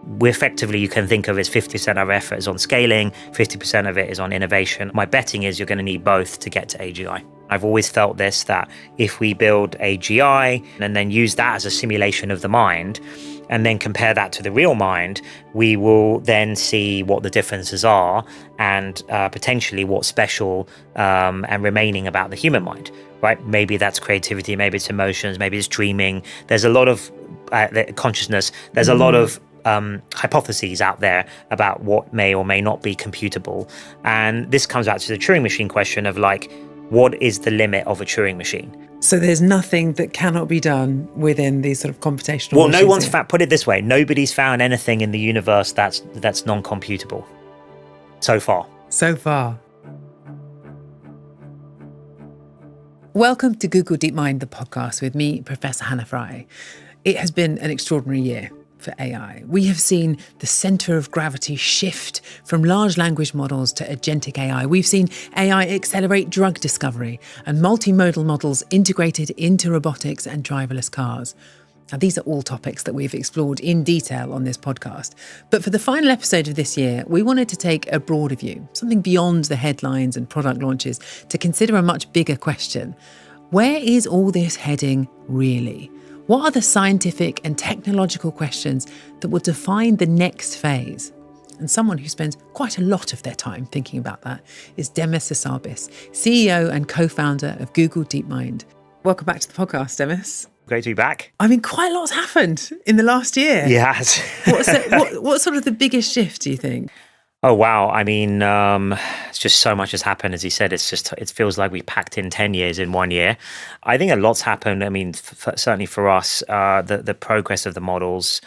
we effectively, you can think of as 50% of our effort is on scaling, 50% of it is on innovation. My betting is you're going to need both to get to AGI. I've always felt this, that if we build AGI and then use that as a simulation of the mind, and then compare that to the real mind, we will then see what the differences are and potentially what's special and remaining about the human mind, right? Maybe that's creativity, maybe it's emotions, maybe it's dreaming. There's a lot of consciousness. There's a lot of hypotheses out there about what may or may not be computable. And this comes back to the Turing machine question of like, what is the limit of a Turing machine? So there's nothing that cannot be done within these sort of computational Well, no machines one's here. put it this way, nobody's found anything in the universe that's non-computable so far. So far. Welcome to Google DeepMind, the podcast with me, Professor Hannah Fry. It has been an extraordinary year for AI. We have seen the centre of gravity shift from large language models to agentic AI. We've seen AI accelerate drug discovery and multimodal models integrated into robotics and driverless cars. Now, these are all topics that we've explored in detail on this podcast. But for the final episode of this year, we wanted to take a broader view, something beyond the headlines and product launches, to consider a much bigger question. Where is all this heading really? What are the scientific and technological questions that will define the next phase? And someone who spends quite a lot of their time thinking about that is Demis Hassabis, CEO and co-founder of Google DeepMind. Welcome back to the podcast, Demis. Great to be back. I mean, quite a lot's happened in the last year. Yes. What's sort of the biggest shift, do you think? Oh, wow. I mean, it's just so much has happened. As you said, it feels like we packed in 10 years in 1 year. I think a lot's happened. I mean, certainly for us, the progress of the models.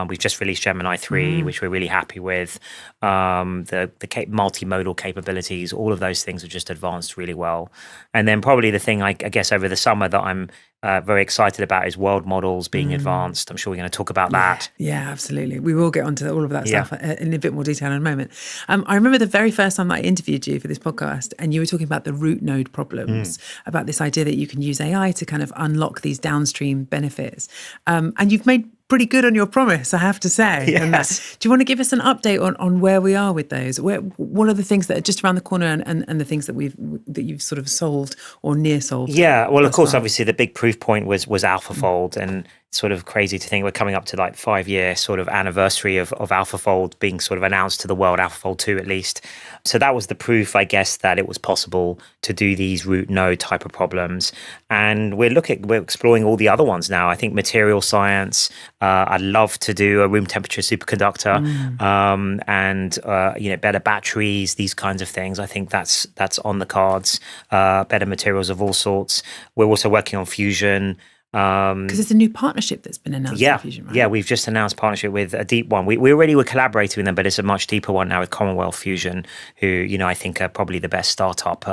We've just released Gemini 3, which we're really happy with. The multimodal capabilities, all of those things have just advanced really well. And then probably the thing, I guess, over the summer that I'm very excited about is world models being advanced. I'm sure we're going to talk about that. Yeah, absolutely. We will get onto all of that stuff in a bit more detail in a moment. I remember the very first time that I interviewed you for this podcast, and you were talking about the root node problems, about this idea that you can use AI to kind of unlock these downstream benefits. And you've made pretty good on your promise, I have to say. Yes. Do you want to give us an update on where we are with those? What are the things that are just around the corner and the things that you've sort of solved or near solved? Yeah, well, of course, obviously the big proof point was AlphaFold, and it's sort of crazy to think we're coming up to like 5-year sort of anniversary of AlphaFold being sort of announced to the world, AlphaFold 2 at least. So that was the proof, I guess, that it was possible to do these root node type of problems. And we're exploring all the other ones now. I think material science, I'd love to do a room temperature superconductor, and better batteries, these kinds of things. I think that's on the cards. Better materials of all sorts. We're also working on fusion. Because it's a new partnership that's been announced in Fusion, right? Yeah, we've just announced partnership with a deep one. We already were collaborating with them, but it's a much deeper one now with Commonwealth Fusion, who, I think are probably the best startup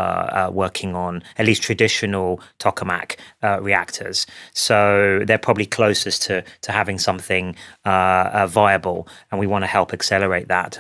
working on at least traditional tokamak reactors. So they're probably closest to having something viable, and we want to help accelerate that,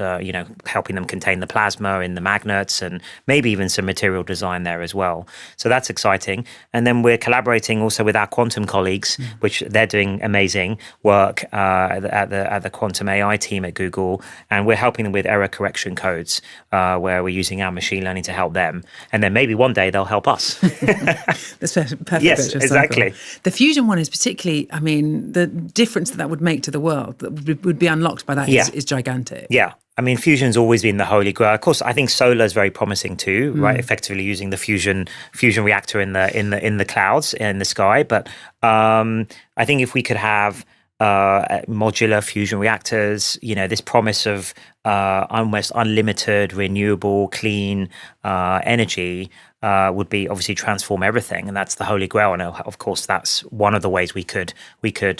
helping them contain the plasma in the magnets and maybe even some material design there as well. So that's exciting. And then we're collaborating also with our quantum colleagues, which they're doing amazing work at the quantum AI team at Google, and we're helping them with error correction codes, where we're using our machine learning to help them, and then maybe one day they'll help us. That's perfect. Yes, exactly. The fusion one is particularly, I mean, the difference that would make to the world that would be unlocked by that is gigantic. Yeah. I mean, fusion's always been the holy grail. Of course, I think solar is very promising too, right? Effectively using the fusion reactor in the clouds, in the sky. But I think if we could have modular fusion reactors, this promise of almost unlimited, renewable, clean energy would be obviously transform everything, and that's the holy grail. And of course, that's one of the ways we could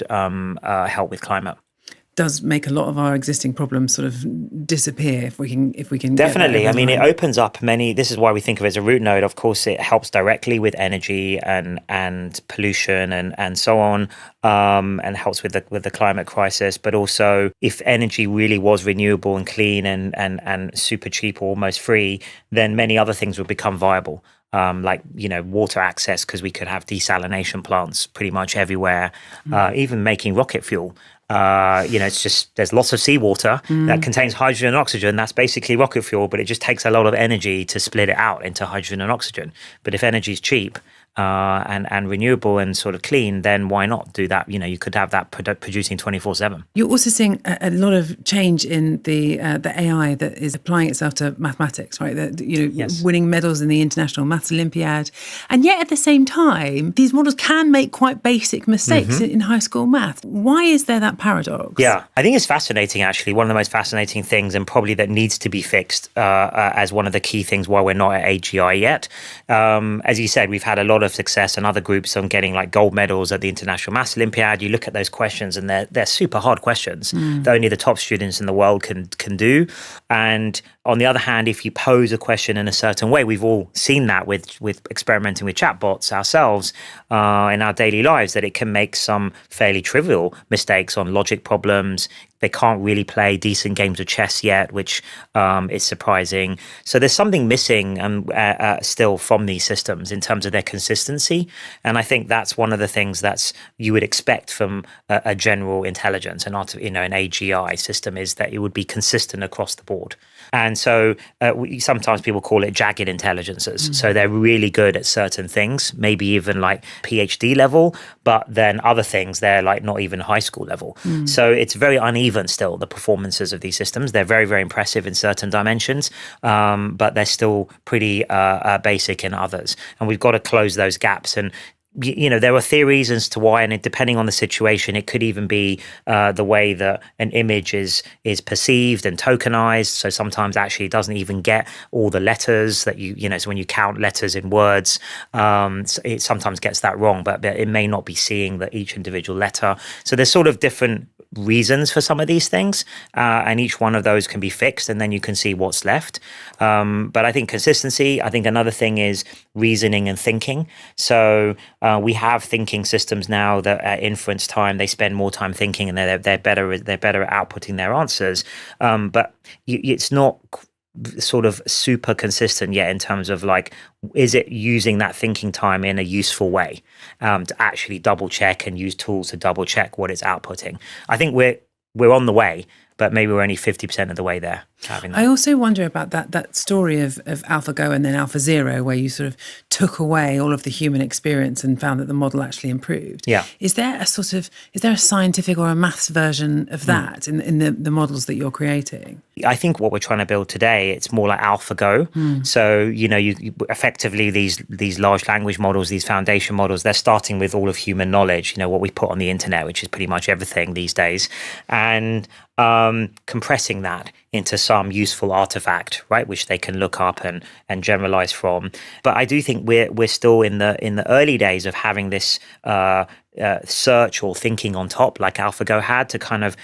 help with climate. Does make a lot of our existing problems sort of disappear if we can definitely. I mean, it opens up many. This is why we think of it as a root node. Of course, it helps directly with energy and pollution and so on, and helps with the climate crisis. But also, if energy really was renewable and clean and super cheap or almost free, then many other things would become viable. Like water access, because we could have desalination plants pretty much everywhere, even making rocket fuel. It's just there's lots of seawater that contains hydrogen and oxygen. That's basically rocket fuel, but it just takes a lot of energy to split it out into hydrogen and oxygen. But if energy is cheap and renewable and sort of clean, then why not do that? You could have that producing 24/7. You're also seeing a lot of change in the AI that is applying itself to mathematics, right? Yes. Winning medals in the International Maths Olympiad, and yet at the same time, these models can make quite basic mistakes in high school math. Why is there that paradox? Yeah, I think it's fascinating, actually. One of the most fascinating things, and probably that needs to be fixed as one of the key things why we're not at AGI yet. As you said, we've had a lot of success and other groups on getting like gold medals at the International Maths Olympiad. You look at those questions and they're super hard questions that only the top students in the world can do. And on the other hand, if you pose a question in a certain way, we've all seen that with experimenting with chatbots ourselves in our daily lives, that it can make some fairly trivial mistakes on logic problems. They can't really play decent games of chess yet, which is surprising. So there's something missing still from these systems in terms of their consistency. And I think that's one of the things that's you would expect from a general intelligence and an AGI system, is that it would be consistent across the board. And so sometimes people call it jagged intelligences. So they're really good at certain things, maybe even like PhD level, but then other things, they're like not even high school level. So it's very uneven still, the performances of these systems. They're very, very impressive in certain dimensions, but they're still pretty basic in others. And we've got to close those gaps. And there are theories as to why, and depending on the situation, it could even be the way that an image is perceived and tokenized. So sometimes actually it doesn't even get all the letters that so when you count letters in words, it sometimes gets that wrong, but it may not be seeing each individual letter. So there's sort of different reasons for some of these things, and each one of those can be fixed, and then you can see what's left. But I think consistency. I think another thing is reasoning and thinking. So we have thinking systems now that at inference time they spend more time thinking, and they're better at outputting their answers. But it's not sort of super consistent yet in terms of like, is it using that thinking time in a useful way to actually double check and use tools to double check what it's outputting. I think we're on the way, but maybe we're only 50% of the way there. I also wonder about that story of AlphaGo and then AlphaZero, where you sort of took away all of the human experience and found that the model actually improved. Yeah. Is there a scientific or a maths version of that in the models that you're creating? I think what we're trying to build today, it's more like AlphaGo. So, you effectively these large language models, these foundation models, they're starting with all of human knowledge, what we put on the internet, which is pretty much everything these days, and compressing that into some useful artifact, right, which they can look up and generalize from. But I do think we're still in the early days of having this search or thinking on top, like AlphaGo had, to kind of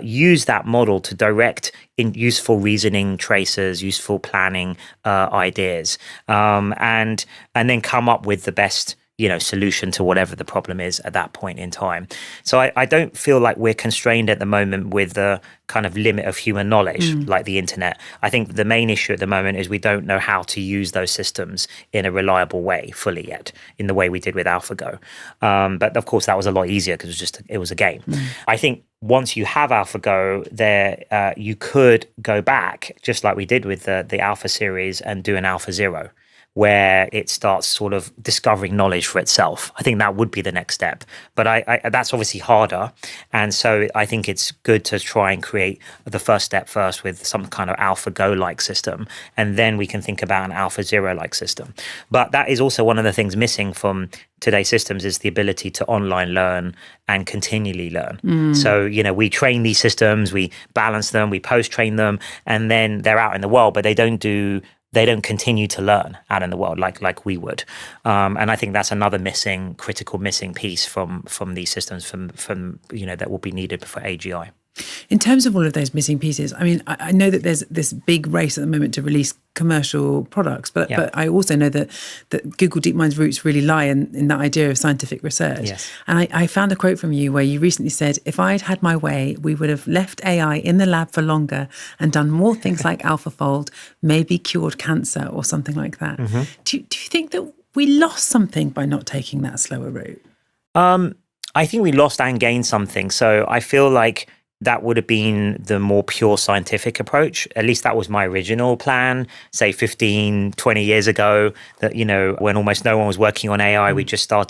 use that model to direct in useful reasoning traces, useful planning ideas, and then come up with the best solution to whatever the problem is at that point in time. So I don't feel like we're constrained at the moment with the kind of limit of human knowledge like the internet. I think the main issue at the moment is we don't know how to use those systems in a reliable way fully yet, in the way we did with AlphaGo. But of course that was a lot easier because it was a game. I think once you have AlphaGo there, you could go back, just like we did with the Alpha series, and do an AlphaZero, where it starts sort of discovering knowledge for itself. I think that would be the next step. But that's obviously harder. And so I think it's good to try and create the first step first with some kind of AlphaGo-like system. And then we can think about an AlphaZero-like system. But that is also one of the things missing from today's systems, is the ability to online learn and continually learn. So, we train these systems, we balance them, we post-train them, and then they're out in the world, but they don't continue to learn out in the world like we would. And I think that's another critical missing piece from these systems from that will be needed for AGI. In terms of all of those missing pieces, I mean, I know that there's this big race at the moment to release commercial products, but I also know that Google DeepMind's roots really lie in that idea of scientific research. Yes. And I found a quote from you where you recently said, "If I'd had my way, we would have left AI in the lab for longer and done more things like AlphaFold, maybe cured cancer," or something like that. Do you think that we lost something by not taking that slower route? I think we lost and gained something. So I feel like that would have been the more pure scientific approach. At least that was my original plan, say 15, 20 years ago, that, when almost no one was working on AI, we were just about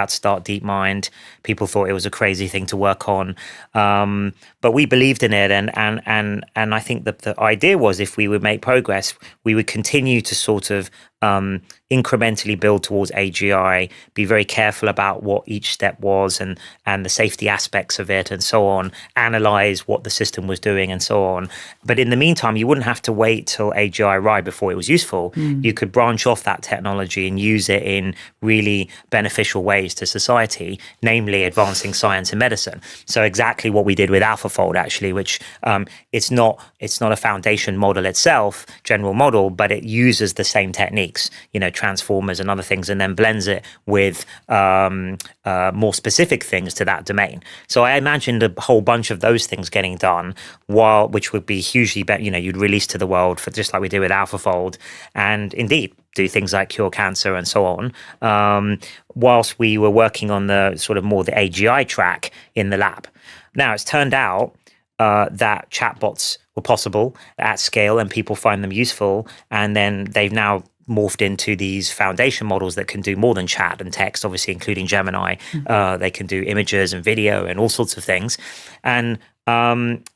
to start DeepMind. People thought it was a crazy thing to work on. But we believed in it. And I think that the idea was if we would make progress, we would continue to sort of incrementally build towards AGI, be very careful about what each step was and the safety aspects of it and so on, analyze what the system was doing and so on. But in the meantime, you wouldn't have to wait till AGI arrived before it was useful. You could branch off that technology and use it in really beneficial ways to society, namely advancing science and medicine. So exactly what we did with AlphaFold, actually, which it's not a foundation model itself, general model, but it uses the same techniques, transformers and other things, and then blends it with more specific things to that domain. So I imagined a whole bunch of those things getting done, which would be hugely better. You'd release to the world for just like we did with AlphaFold, and indeed do things like cure cancer and so on, whilst we were working on the sort of more the AGI track in the lab. Now it's turned out that chatbots were possible at scale and people find them useful, and then they've now morphed into these foundation models that can do more than chat and text, obviously including Gemini. They can do images and video and all sorts of things. And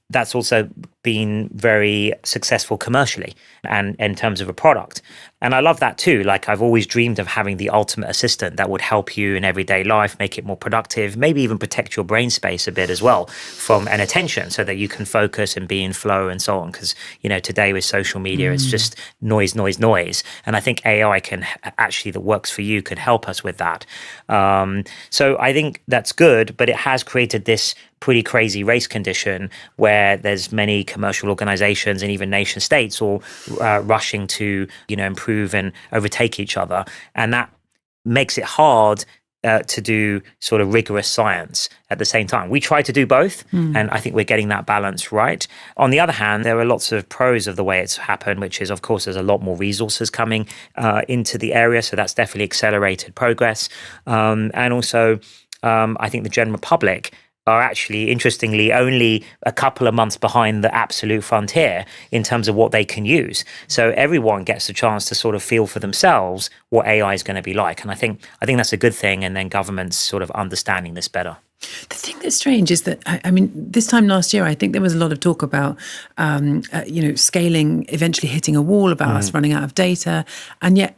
that's also been very successful commercially and in terms of a product. And I love that too. Like, I've always dreamed of having the ultimate assistant that would help you in everyday life, make it more productive, maybe even protect your brain space a bit as well from an attention so that you can focus and be in flow and so on. Because, today with social media, it's just noise. And I think AI can actually, that works for you, could help us with that. So I think that's good, but it has created this pretty crazy race condition where there's many commercial organizations and even nation states all rushing to, improve and overtake each other. And that makes it hard to do sort of rigorous science at the same time. We try to do both, and I think we're getting that balance right. On the other hand, there are lots of pros of the way it's happened, which is, of course, there's a lot more resources coming into the area. So that's definitely accelerated progress. And also, I think the general public are actually, interestingly, only a couple of months behind the absolute frontier in terms of what they can use. So everyone gets a chance to sort of feel for themselves what AI is going to be like. And I think that's a good thing. And then governments sort of understanding this better. The thing that's strange is that, this time last year, I think there was a lot of talk about, scaling eventually hitting a wall, about us running out of data. And yet,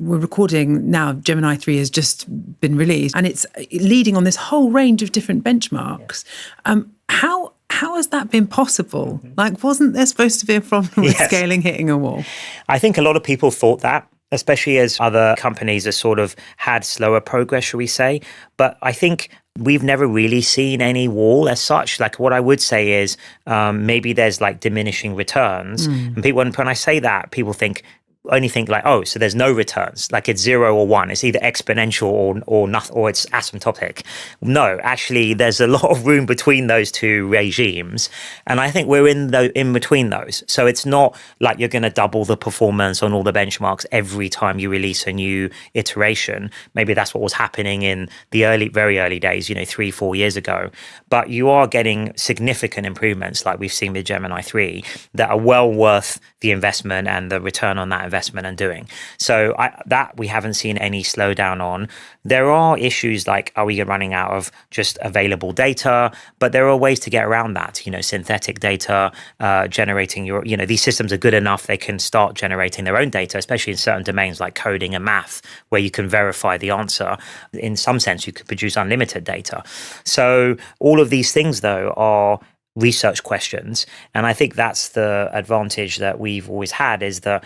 we're recording now, Gemini 3 has just been released, and it's leading on this whole range of different benchmarks. How has that been possible? Like, wasn't there supposed to be a problem with scaling hitting a wall? I think a lot of people thought that, especially as other companies have sort of had slower progress, shall we say. But I think we've never really seen any wall as such. Like, what I would say is maybe there's like diminishing returns. And people, when I say that, people only think like, oh, so there's no returns, like it's 0 or 1. It's either exponential or nothing, or it's asymptotic. No, actually, there's a lot of room between those two regimes, and I think we're in between those. So it's not like you're going to double the performance on all the benchmarks every time you release a new iteration. Maybe that's what was happening in the very early days, 3-4 years ago. But you are getting significant improvements, like we've seen with Gemini 3, that are well worth the investment and the return on that investment and doing. So that we haven't seen any slowdown on. There are issues like, are we running out of just available data? But there are ways to get around that, synthetic data, generating these systems are good enough. They can start generating their own data, especially in certain domains like coding and math, where you can verify the answer. In some sense, you could produce unlimited data. So all of these things, though, are research questions. And I think that's the advantage that we've always had, is that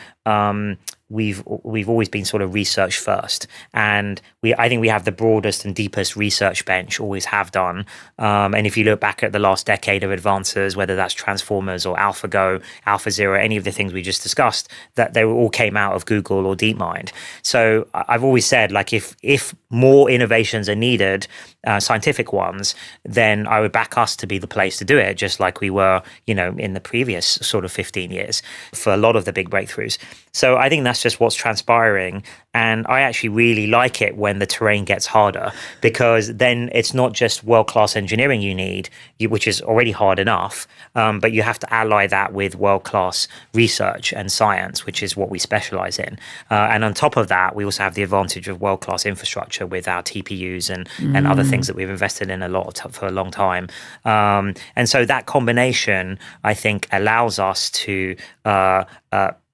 we've always been sort of research first, and I think we have the broadest and deepest research bench, always have done. And if you look back at the last decade of advances, whether that's Transformers or AlphaGo, AlphaZero, any of the things we just discussed, that they all came out of Google or DeepMind. So I've always said, like, if more innovations are needed, scientific ones, then I would back us to be the place to do it, just like we were, in the previous sort of 15 years for a lot of the big breakthroughs. So I think that's just what's transpiring. And I actually really like it when the terrain gets harder, because then it's not just world-class engineering you need, which is already hard enough, but you have to ally that with world-class research and science, which is what we specialize in. And on top of that, we also have the advantage of world-class infrastructure with our TPUs and other things that we've invested in a lot for a long time. And so that combination, I think, allows us to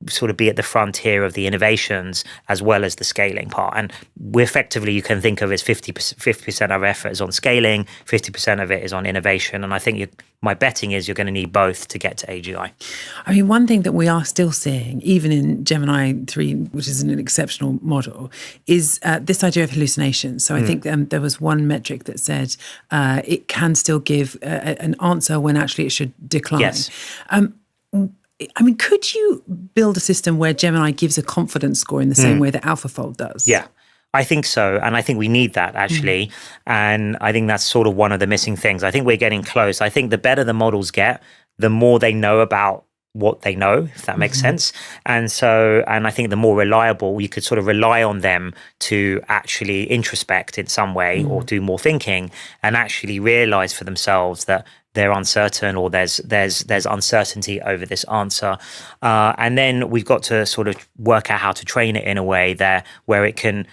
sort of be at the frontier of the innovations as well as the scaling part. And we effectively, you can think of as 50% of our effort is on scaling, 50% of it is on innovation. And I think my betting is you're going to need both to get to AGI. I mean, one thing that we are still seeing, even in Gemini 3, which is an exceptional model, is this idea of hallucinations. So I think there was one metric that said it can still give an answer when actually it should decline. Yes. I mean, could you build a system where Gemini gives a confidence score in the same way that AlphaFold does? Yeah, I think so. And I think we need that, actually. And I think that's sort of one of the missing things. I think we're getting close. I think the better the models get, the more they know about what they know, if that makes sense. And I think the more reliable, you could sort of rely on them to actually introspect in some way or do more thinking and actually realize for themselves that they're uncertain or there's uncertainty over this answer. And then we've got to sort of work out how to train it in a way where it can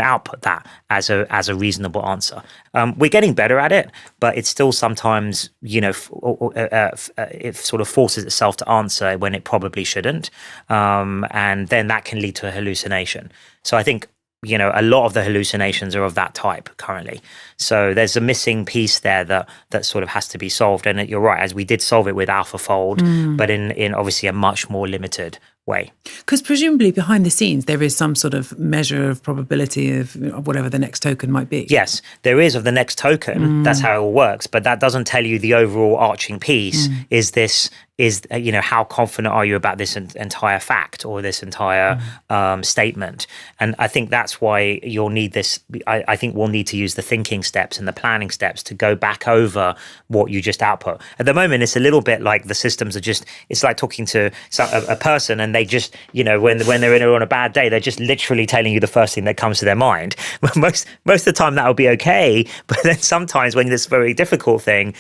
output that as a reasonable answer. We're getting better at it, but it's still sometimes, it sort of forces itself to answer when it probably shouldn't. And then that can lead to a hallucination. So I think, a lot of the hallucinations are of that type currently. So there's a missing piece there that sort of has to be solved. And you're right, as we did solve it with AlphaFold, but in obviously a much more limited way. Because presumably behind the scenes, there is some sort of measure of probability of whatever the next token might be. Yes, there is of the next token. That's how it all works. But that doesn't tell you the overall arching piece. Is how confident are you about this entire fact or this entire statement? And I think that's why you'll need this. I think we'll need to use the thinking steps and the planning steps to go back over what you just output. At the moment, it's a little bit like the systems are just, it's like talking to a person and they just, when they're on a bad day, they're just literally telling you the first thing that comes to their mind. Most of the time that'll be okay. But then sometimes when it's a very difficult thing,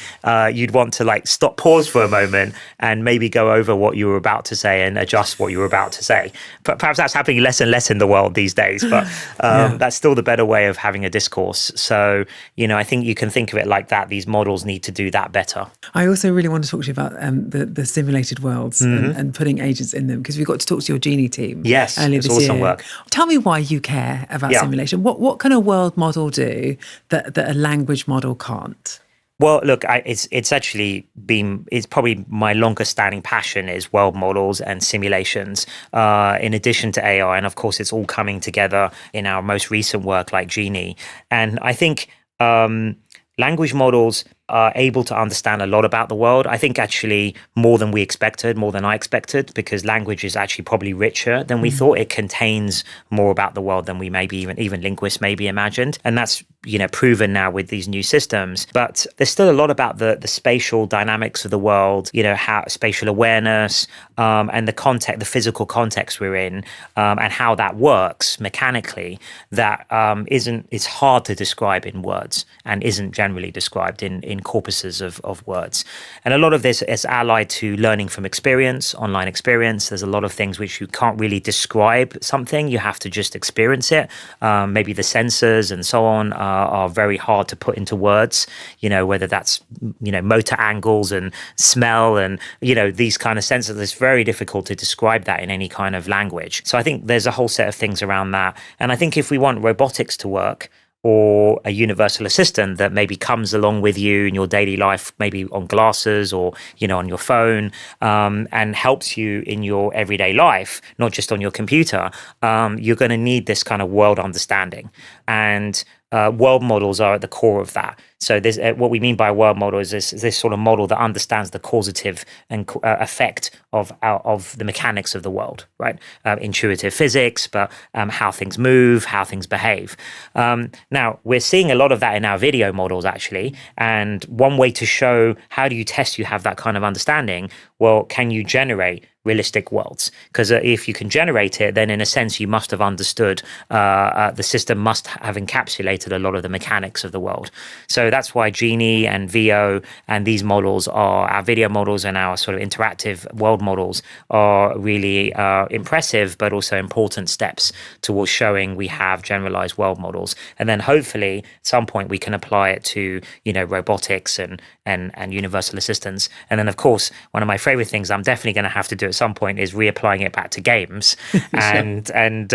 you'd want to pause for a moment and maybe go over what you were about to say and adjust what you were about to say. But perhaps that's happening less and less in the world these days, but that's still the better way of having a discourse. So, I think you can think of it like that. These models need to do that better. I also really want to talk to you about the simulated worlds and putting agents in them, because we got to talk to your Genie team earlier this awesome year. Work. Tell me why you care about simulation. What can a world model do that a language model can't? Well, look, it's actually been, it's probably my longest standing passion is world models and simulations, in addition to AI. And of course, it's all coming together in our most recent work like Genie. And I think language models are able to understand a lot about the world. I think actually more than we expected, more than I expected, because language is actually probably richer than we thought. It contains more about the world than we maybe even linguists maybe imagined. And that's, proven now with these new systems. But there's still a lot about the spatial dynamics of the world, how spatial awareness, and the physical context we're in, and how that works mechanically, that it's hard to describe in words and isn't generally described in corpuses of words. And a lot of this is allied to learning from experience, online experience. There's a lot of things which you can't really describe something. You have to just experience it. Maybe the sensors and so on are very hard to put into words, whether that's, motor angles and smell and, these kind of sensors. It's very difficult to describe that in any kind of language. So I think there's a whole set of things around that. And I think if we want robotics to work, or a universal assistant that maybe comes along with you in your daily life, maybe on glasses or, on your phone, and helps you in your everyday life, not just on your computer, you're going to need this kind of world understanding. And world models are at the core of that. So there's what we mean by a world model is this sort of model that understands the causative and effect of the mechanics of the world, right? Intuitive physics, but how things move, how things behave. Now, we're seeing a lot of that in our video models, actually. And one way to show how do you test you have that kind of understanding? Well, can you generate realistic worlds. Because if you can generate it, then in a sense, you must have understood, the system must have encapsulated a lot of the mechanics of the world. So that's why Genie and VO and these models are, our video models and our sort of interactive world models are really impressive, but also important steps towards showing we have generalized world models. And then hopefully at some point we can apply it to, robotics and universal assistance. And then of course, one of my favorite things I'm definitely going to have to do at some point is reapplying it back to games and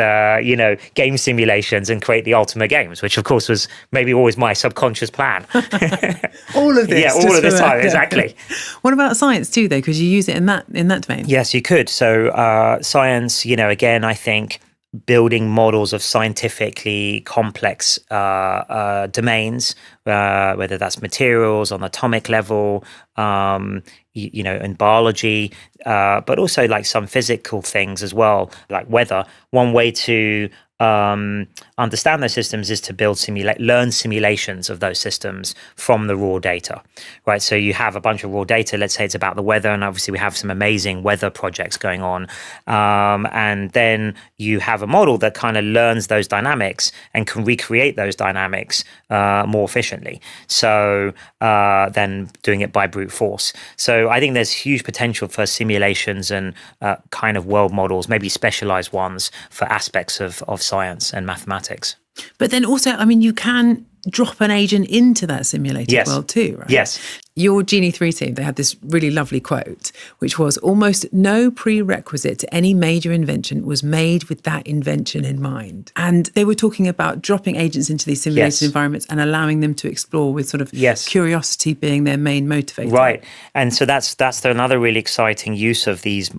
game simulations and create the ultimate games, which of course was maybe always my subconscious plan. All of this. Yeah, all of this time, exactly. What about science too, though? Because you use it in that domain. Yes, you could. So science, again, I think building models of scientifically complex domains, whether that's materials on atomic level, in biology, but also like some physical things as well, like weather. One way to understand those systems is to learn simulations of those systems from the raw data, right? So you have a bunch of raw data, let's say it's about the weather, and obviously we have some amazing weather projects going on. And then you have a model that kind of learns those dynamics and can recreate those dynamics more efficiently. So than doing it by brute force. So I think there's huge potential for simulations and kind of world models, maybe specialized ones for aspects of science and mathematics. But then also, you can drop an agent into that simulated world too, right? Yes. Your Genie 3 team, they had this really lovely quote, which was, almost no prerequisite to any major invention was made with that invention in mind. And they were talking about dropping agents into these simulated environments and allowing them to explore with sort of curiosity being their main motivator. Right. And so that's another really exciting use of these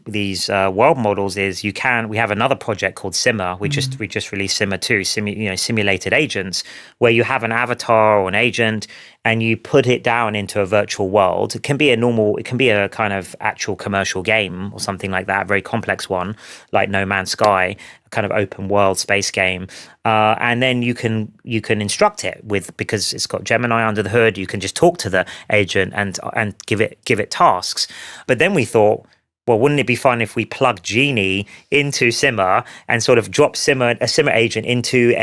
world models is we have another project called Simmer. We just released Simmer 2, simulated agents, where you have an avatar or an agent and you put it down into a virtual world. It can be a kind of actual commercial game or something like that, a very complex one, like No Man's Sky, a kind of open world space game. And then you can instruct it because it's got Gemini under the hood, you can just talk to the agent and give it tasks. But then we thought, well, wouldn't it be fun if we plug Genie into Simmer and sort of drop a Simmer agent into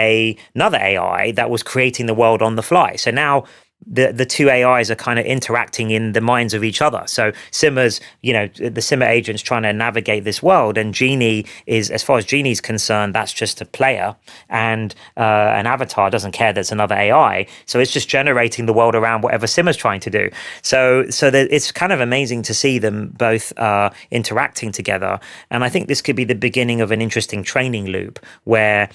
another AI that was creating the world on the fly? So now the two AIs are kind of interacting in the minds of each other. So Simmer's, the Simmer agent's trying to navigate this world, and Genie is, as far as Genie's concerned, that's just a player, and an avatar doesn't care there's another AI. So it's just generating the world around whatever Simmer's trying to do. So it's kind of amazing to see them both interacting together. And I think this could be the beginning of an interesting training loop where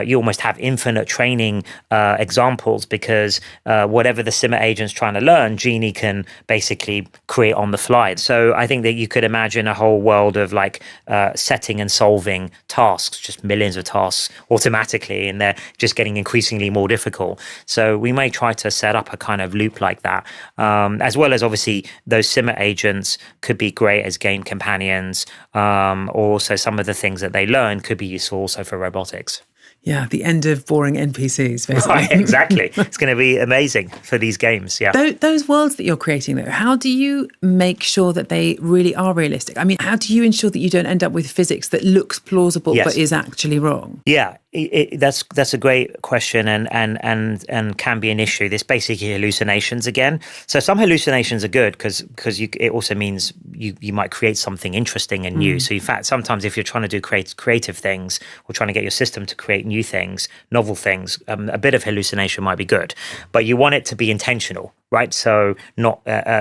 you almost have infinite training examples, because whatever the Simmer agent's trying to learn, Genie can basically create on the fly. So I think that you could imagine a whole world of like setting and solving tasks, just millions of tasks automatically, and they're just getting increasingly more difficult. So we may try to set up a kind of loop like that, as well as obviously those Simmer agents could be great as game companions, or also some of the things that they learn could be useful also for robotics. Yeah, the end of boring NPCs, basically. Right, exactly. It's going to be amazing for these games, yeah. Those worlds that you're creating, though, how do you make sure that they really are realistic? How do you ensure that you don't end up with physics that looks plausible but is actually wrong? Yeah, that's a great question, and can be an issue. This basically hallucinations again. So some hallucinations are good because it also means you might create something interesting and new. So in fact, sometimes if you're trying to do creative things or trying to get your system to create new things, novel things, a bit of hallucination might be good, but you want it to be intentional, right? So not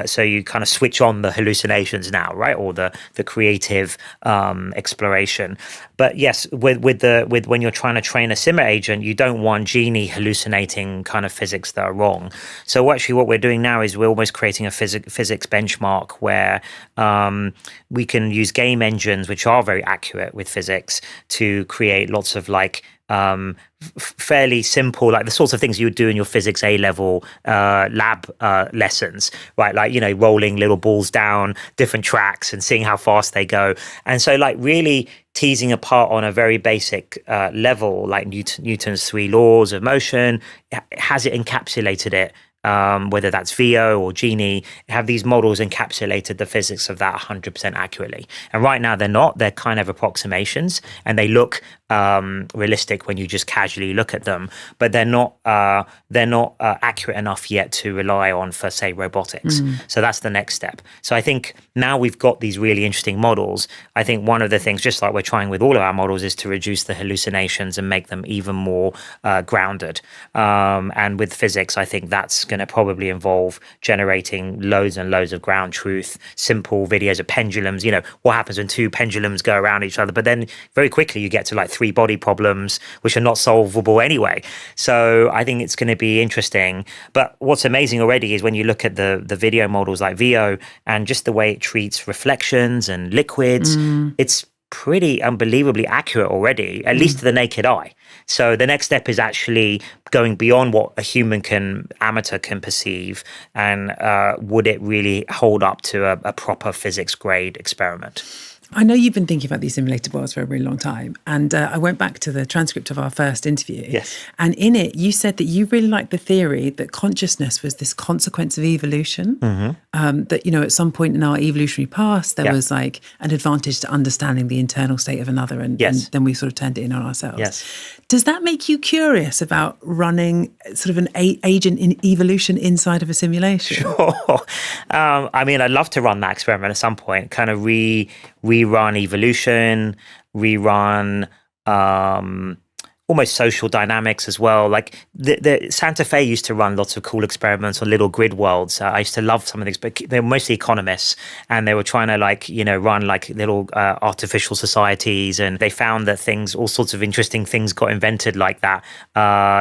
so you kind of switch on the hallucinations now, right, or the creative exploration. But yes, with when you're trying to train a Simmer agent, you don't want Genie hallucinating kind of physics that are wrong. So actually, what we're doing now is we're almost creating a physics benchmark where we can use game engines which are very accurate with physics to create lots of like fairly simple, like the sorts of things you would do in your physics A-level lab lessons, right? Like, rolling little balls down different tracks and seeing how fast they go. And so like really teasing apart on a very basic level, like Newton's 3 laws of motion, has it encapsulated it whether that's VO or Genie, have these models encapsulated the physics of that 100% accurately. And right now they're not. They're kind of approximations, and they look realistic when you just casually look at them, but they're not accurate enough yet to rely on for, say, robotics. So that's the next step. So I think now we've got these really interesting models. I think one of the things, just like we're trying with all of our models, is to reduce the hallucinations and make them even more grounded. And with physics, I think that's going to probably involve generating loads and loads of ground truth, simple videos of pendulums. What happens when two pendulums go around each other? But then very quickly you get to like three body problems, which are not solvable anyway. So I think it's going to be interesting. But what's amazing already is when you look at the video models like VO and just the way it treats reflections and liquids, it's pretty unbelievably accurate already, at least to the naked eye. So the next step is actually going beyond what a amateur can perceive, and would it really hold up to a proper physics grade experiment? I know you've been thinking about these simulated worlds for a really long time. And I went back to the transcript of our first interview. Yes. And in it, you said that you really liked the theory that consciousness was this consequence of evolution. That, at some point in our evolutionary past, there was like an advantage to understanding the internal state of another. And then we sort of turned it in on ourselves. Yes. Does that make you curious about running sort of an agent in evolution inside of a simulation? Sure. I'd love to run that experiment at some point, kind of rerun evolution, rerun almost social dynamics as well. Like the Santa Fe used to run lots of cool experiments on little grid worlds. I used to love some of these, but they were mostly economists, and they were trying to run like little artificial societies, and they found that all sorts of interesting things got invented like that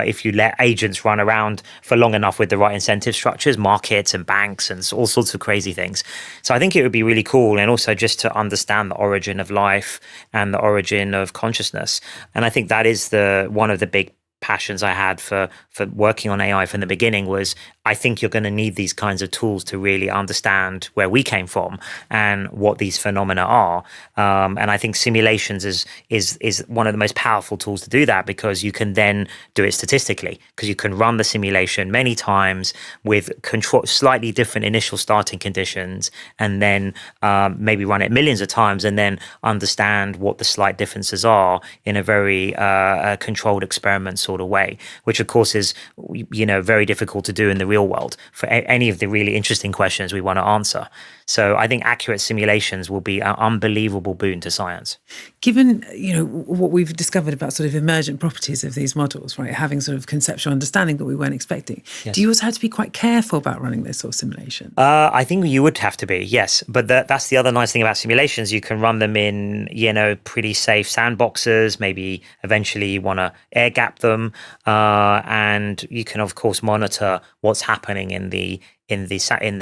if you let agents run around for long enough with the right incentive structures, markets and banks and all sorts of crazy things. So I think it would be really cool, and also just to understand the origin of life and the origin of consciousness. And I think that is one of the big passions I had for working on AI from the beginning was, I think you're going to need these kinds of tools to really understand where we came from and what these phenomena are. And I think simulations is one of the most powerful tools to do that, because you can then do it statistically, because you can run the simulation many times with slightly different initial starting conditions, and then maybe run it millions of times and then understand what the slight differences are in a very controlled experiment sort of way, which of course is very difficult to do in the real world for any of the really interesting questions we want to answer. So I think accurate simulations will be an unbelievable boon to science. Given what we've discovered about sort of emergent properties of these models, right, having sort of conceptual understanding that we weren't expecting, do you also have to be quite careful about running this sort of simulation? I think you would have to be, yes. But that's the other nice thing about simulations. You can run them in pretty safe sandboxes. Maybe eventually you want to air gap them, and you can of course monitor what's happening in the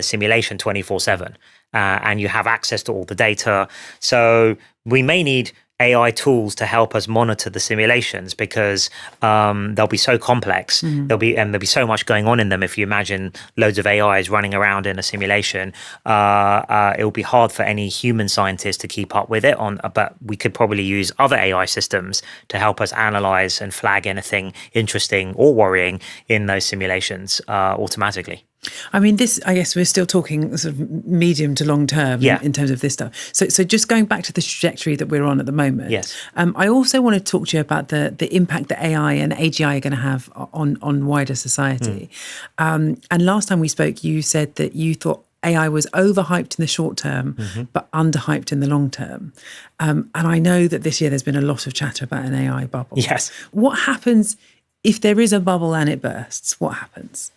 simulation 24/7, and you have access to all the data. So we may need AI tools to help us monitor the simulations, because they'll be so complex. There'll be so much going on in them. If you imagine loads of AIs running around in a simulation, it'll be hard for any human scientist to keep up with it. But we could probably use other AI systems to help us analyze and flag anything interesting or worrying in those simulations automatically. I mean, I guess we're still talking sort of medium to long term in terms of this stuff. So just going back to the trajectory that we're on at the moment. Yes. I also want to talk to you about the impact that AI and AGI are going to have on wider society. And last time we spoke, you said that you thought AI was overhyped in the short term, but underhyped in the long term. And I know that this year there's been a lot of chatter about an AI bubble. Yes. What happens if there is a bubble and it bursts? What happens?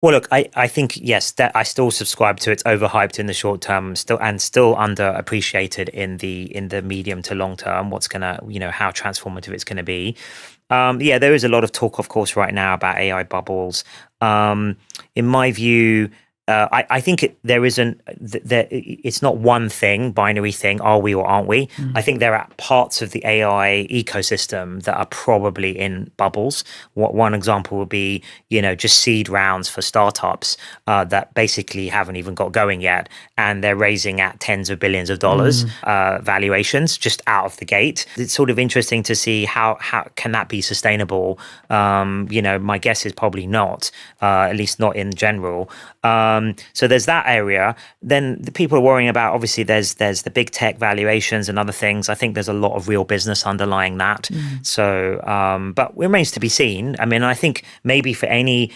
Well, look, I think, yes, that I still subscribe to it's overhyped in the short term, still underappreciated in the medium to long term. What's going to, how transformative it's going to be. There is a lot of talk, of course, right now about AI bubbles. In my view, I think there isn't. It's not one thing, binary thing. Are we or aren't we? I think there are parts of the AI ecosystem that are probably in bubbles. One example would be, just seed rounds for startups that basically haven't even got going yet, and they're raising at tens of billions of dollars valuations just out of the gate. It's sort of interesting to see how can that be sustainable. My guess is probably not, at least not in general. So there's that area. Then the people are worrying about, obviously, there's the big tech valuations and other things. I think there's a lot of real business underlying that. So, but it remains to be seen. I mean, I think maybe for any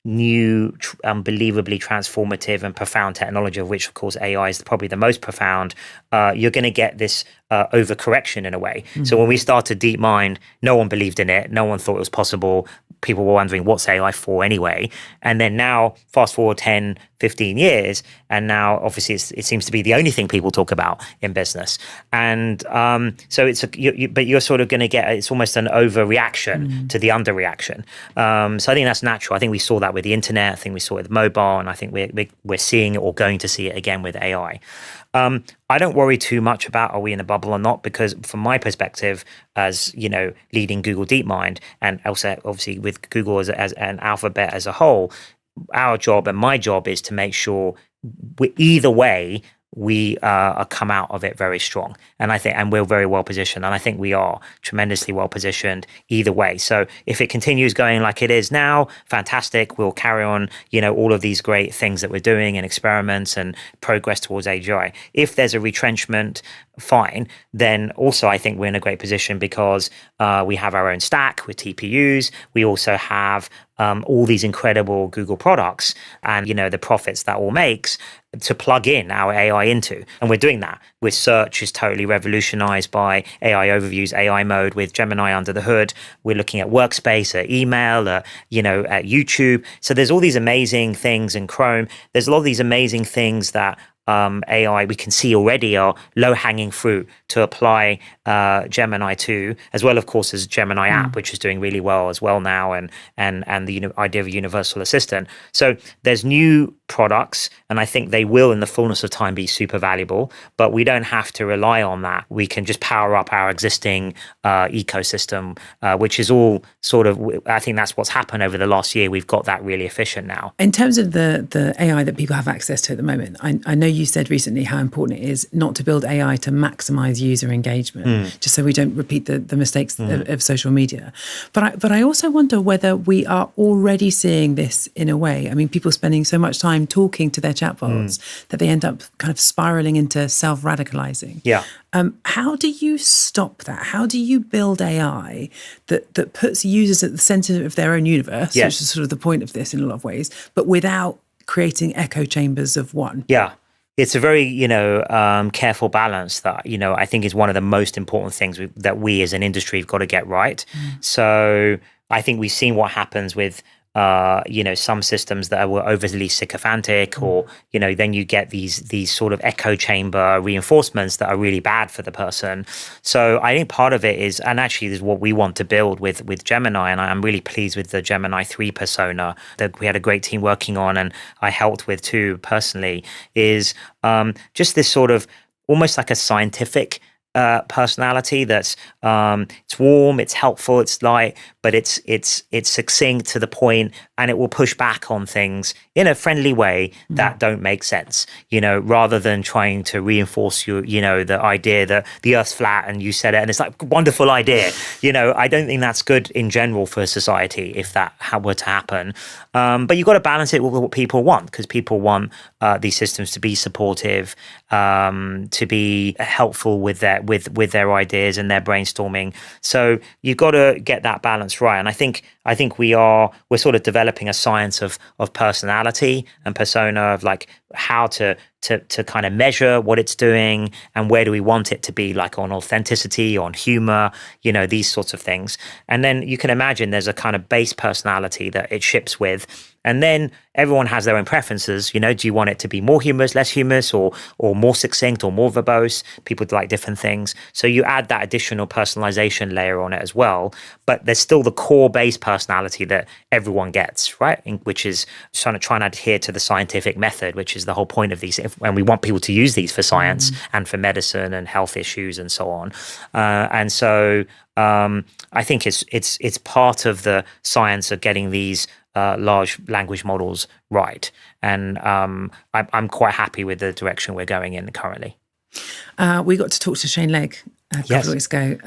new, unbelievably transformative and profound technology, of which, of course, AI is probably the most profound, you're going to get this overcorrection in a way. So when we started DeepMind, no one believed in it. No one thought it was possible. People were wondering, what's AI for anyway? And then now, fast forward 10, 15 years, and now obviously it seems to be the only thing people talk about in business. And so but you're sort of going to get, it's almost an overreaction to the underreaction. So I think that's natural. I think we saw that with the internet. I think we saw it with mobile, and I think we're seeing it or going to see it again with AI. I don't worry too much about are we in a bubble or not, because from my perspective, as leading Google DeepMind, and also obviously with Google as an Alphabet as a whole, our job and my job is to make sure either way we come out of it very strong. And we're very well positioned. And I think we are tremendously well positioned either way. So if it continues going like it is now, fantastic. We'll carry on, all of these great things that we're doing and experiments and progress towards AGI. If there's a retrenchment, fine. Then also I think we're in a great position because we have our own stack with TPUs. We also have all these incredible Google products and, the profits that all makes to plug in our AI into. And we're doing that with search is totally revolutionized by AI overviews, AI mode with Gemini under the hood. We're looking at workspace, at email, at YouTube. So there's all these amazing things in Chrome. There's a lot of these amazing things that AI we can see already are low-hanging fruit to apply Gemini to, as well, of course, as Gemini app, which is doing really well as well now, and the idea of a universal assistant. So there's new products, and I think they will, in the fullness of time, be super valuable. But we don't have to rely on that. We can just power up our existing ecosystem, which is all sort of. I think that's what's happened over the last year. We've got that really efficient now. In terms of the AI that people have access to at the moment, I know you said recently how important it is not to build AI to maximize user engagement, just so we don't repeat the mistakes of social media. But I also wonder whether we are already seeing this in a way. I mean, people spending so much time talking to their chatbots that they end up kind of spiraling into self-radicalizing. Yeah. How do you stop that? How do you build AI that puts users at the center of their own universe, which is sort of the point of this in a lot of ways, but without creating echo chambers of one? Yeah. It's a very, careful balance that, I think is one of the most important things that we as an industry have got to get right. So I think we've seen what happens with, some systems that were overly sycophantic, or, then you get these sort of echo chamber reinforcements that are really bad for the person. So I think part of it is, and actually this is what we want to build with Gemini, and I'm really pleased with the Gemini 3 persona that we had a great team working on, and I helped with too personally, is just this sort of almost like a scientific personality that's it's warm, it's helpful, it's light, but it's succinct to the point, and it will push back on things in a friendly way that don't make sense, rather than trying to reinforce the idea that the Earth's flat and you said it and it's like wonderful idea. I don't think that's good in general for society if that were to happen. But you've got to balance it with what people want, because people want these systems to be supportive, to be helpful with their ideas and their brainstorming. So you've got to get that balance right. And I think we're sort of developing a science of personality and persona, of like how to kind of measure what it's doing, and where do we want it to be, like on authenticity, on humor, these sorts of things. And then you can imagine there's a kind of base personality that it ships with. And then everyone has their own preferences. Do you want it to be more humorous, less humorous, or more succinct, or more verbose? People like different things. So you add that additional personalization layer on it as well. But there's still the core base personality that everyone gets, right? Which is trying to adhere to the scientific method, which is the whole point of these. And we want people to use these for science and for medicine and health issues and so on. And so I think it's part of the science of getting these large language models right. And I'm quite happy with the direction we're going in currently. We got to talk to Shane Legg a couple of weeks ago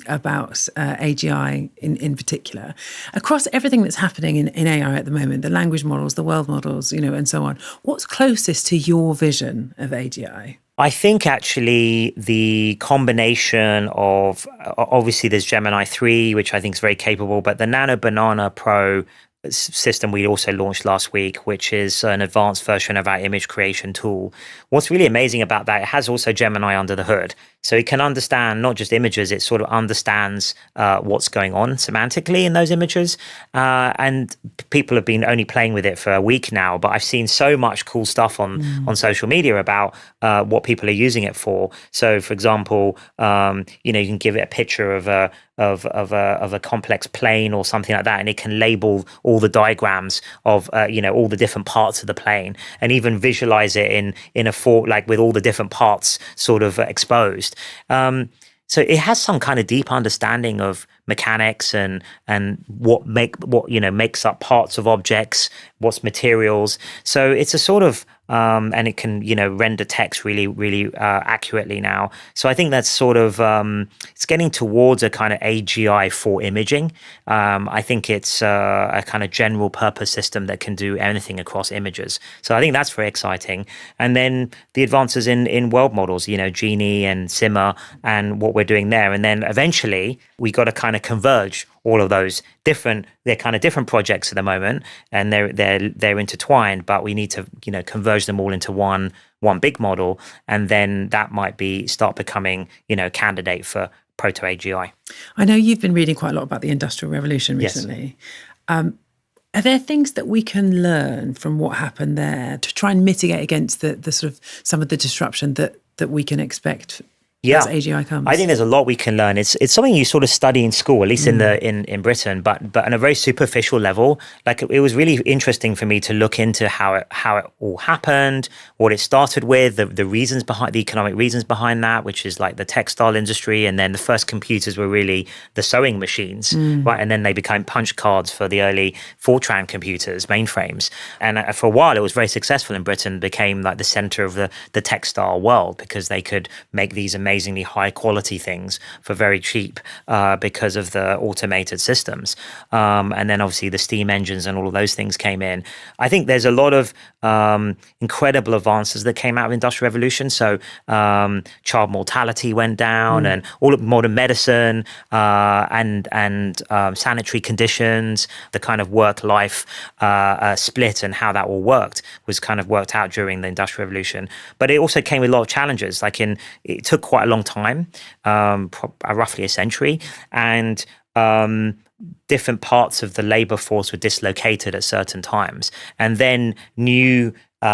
about AGI in particular. Across everything that's happening in AI at the moment, the language models, the world models, and so on, what's closest to your vision of AGI? I think actually the combination of, obviously there's Gemini 3, which I think is very capable, but the Nano Banana Pro system we also launched last week, which is an advanced version of our image creation tool. What's really amazing about that, it has also Gemini under the hood. So it can understand not just images, it sort of understands what's going on semantically in those images. And people have been only playing with it for a week now, but I've seen so much cool stuff on social media about what people are using it for. So for example, you can give it a picture of a complex plane or something like that, and it can label all the diagrams of all the different parts of the plane, and even visualize it in a like with all the different parts sort of exposed. So it has some kind of deep understanding of mechanics and what makes up parts of objects, what's materials. So it's a sort of and it can render text really, really accurately now. So I think that's sort of it's getting towards a kind of AGI for imaging. I think it's a kind of general purpose system that can do anything across images. So I think that's very exciting. And then the advances in world models, Genie and Simmer, and what we're doing there. And then eventually we got to kind of converge all of those they're kind of different projects at the moment, and they're intertwined, but we need to converge them all into one big model, and then that might start becoming candidate for proto AGI. I know you've been reading quite a lot about the Industrial Revolution recently. Yes. Are there things that we can learn from what happened there to try and mitigate against the sort of some of the disruption that we can expect as AGI comes? I think there's a lot we can learn. It's something you sort of study in school, at least in Britain, but on a very superficial level. Like, it was really interesting for me to look into how it all happened, what it started with, the reasons behind, the economic reasons behind that, which is like the textile industry, and then the first computers were really the sewing machines, right? And then they became punch cards for the early Fortran computers, mainframes. And for a while, it was very successful in Britain, became like the center of the textile world, because they could make these amazingly high quality things for very cheap because of the automated systems. And then obviously the steam engines and all of those things came in. I think there's a lot of incredible advances that came out of Industrial Revolution. So child mortality went down, and all of modern medicine and sanitary conditions, the kind of work-life split and how that all worked was kind of worked out during the Industrial Revolution. But it also came with a lot of challenges. It took quite a long time, roughly a century, and different parts of the labor force were dislocated at certain times, and then new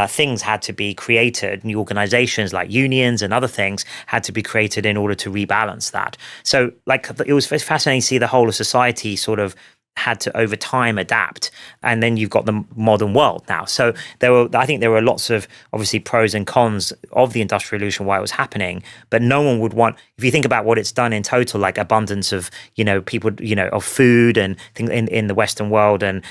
things had to be created. New organizations like unions and other things had to be created in order to rebalance that. So it was fascinating to see the whole of society sort of had to over time adapt, and then you've got the modern world now. So I think there were lots of obviously pros and cons of the Industrial Revolution, why it was happening, but no one would want, if you think about what it's done in total, like abundance of people of food and things in the Western world, and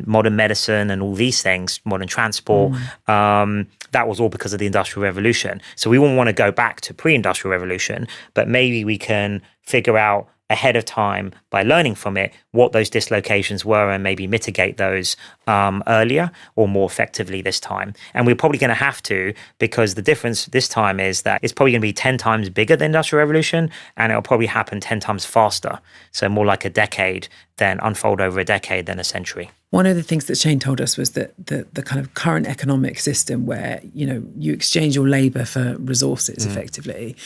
modern medicine and all these things, modern transport, that was all because of the Industrial Revolution. So we wouldn't want to go back to pre-Industrial Revolution, but maybe we can figure out ahead of time by learning from it what those dislocations were, and maybe mitigate those earlier or more effectively this time. And we're probably going to have to, because the difference this time is that it's probably going to be 10 times bigger than the Industrial Revolution, and it'll probably happen 10 times faster. So more like a decade, then unfold over a decade than a century. One of the things that Shane told us was that the kind of current economic system where, you exchange your labor for resources effectively,